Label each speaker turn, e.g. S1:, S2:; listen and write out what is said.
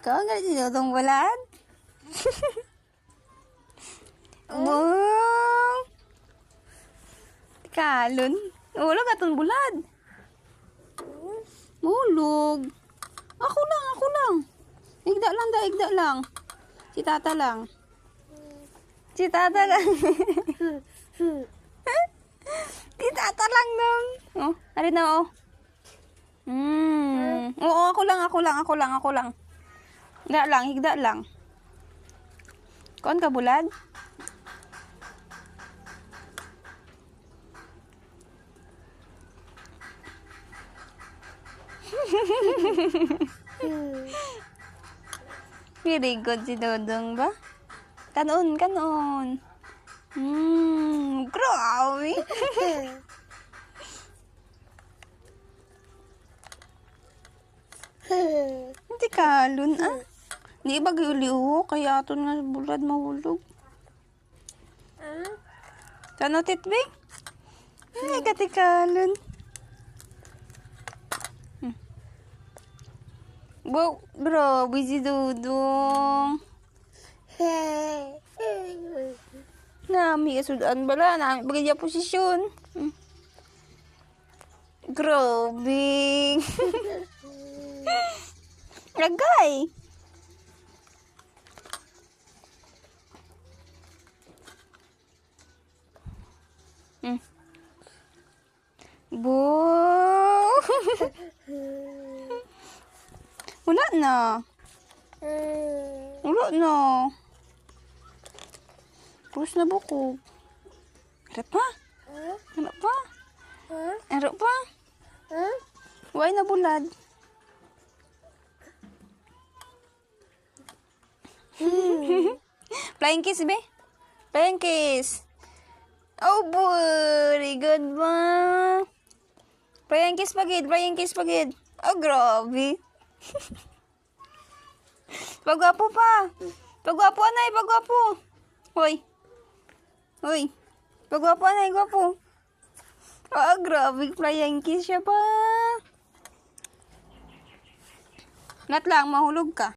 S1: Kau nggak didotong bulan? Wow. Kalon. Ulog atong bulan. Ulog. Ako lang. Igda lang. Si tata lang. Si tata lang nung. Oh, ari na oh. Oo, ako lang. Higda lang. Kon ka bulad? Very good si Dodong ba? Kanon. Grabe. Hindi kalon ah. Di ba giliho kaya aton nga bulad mahulog. Kano titbing? Ay katikalon. Wow, grabe si Dodong. Nami kasudan bala, nami bagay posisyon. Grabe. Lagay. Bo. Wala na. Terus na buko. Harap pa. Why na bulad? Flying kiss, be? Flying kiss. Oh, very good ba? Flying kiss pagid. Oh, grabe. Pagwapo pa. Pagwapo, anay, pagwapo. Hoy. Pagwapo, anay, gwapo. Oh, grabe. Flying kiss siya pa. Nat lang, mahulog ka.